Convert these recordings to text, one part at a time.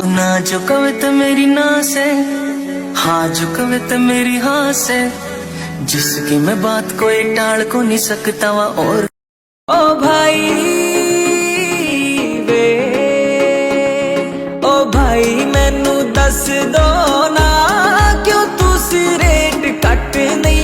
ना जो कविता मेरी ना से, हाँ जो कविता मेरी हाँ से, जिसकी मैं बात कोई टाल को नहीं सकता वह और। ओ भाई वे, ओ भाई मैनू दस दो ना क्यों तू सिरेट कट नहीं।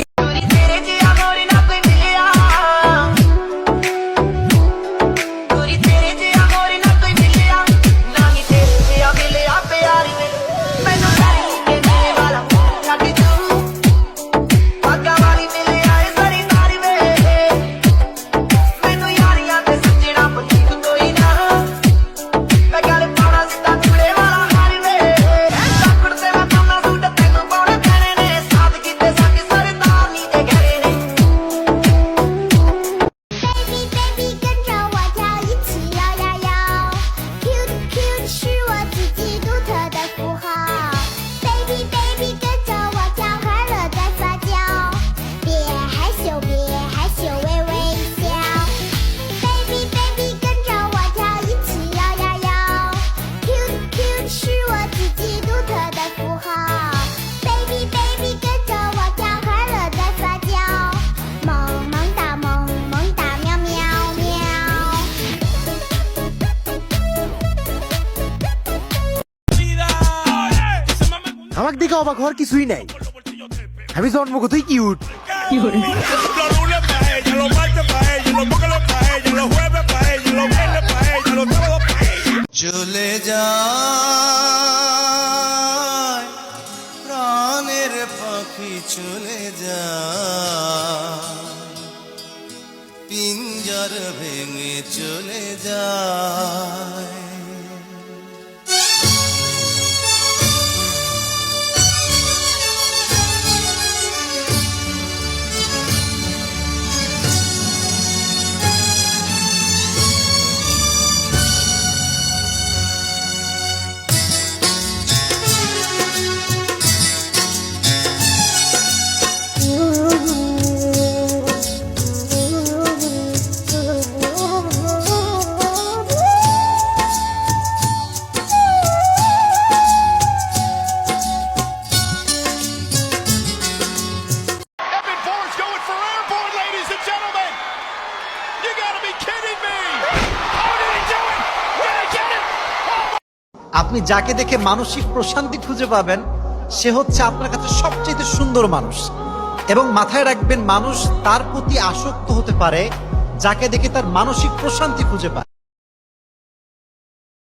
আমাকে দেখে অবাক হওয়ার কিছুই নাই, আমি জন্মগতই কিউট। চলে যায় প্রাণের পাখি, চলে যায় পিঞ্জর ভেঙে চলে যায়। আপনি যাকে দেখে মানসিক প্রশান্তি খুঁজে পাবেন সে হচ্ছে আপনার কাছে সবচেয়ে সুন্দর মানুষ। এবং মাথায় রাখবেন, মানুষ তার প্রতি আসক্ত হতে পারে যাকে দেখে তার মানসিক প্রশান্তি খুঁজে পায়।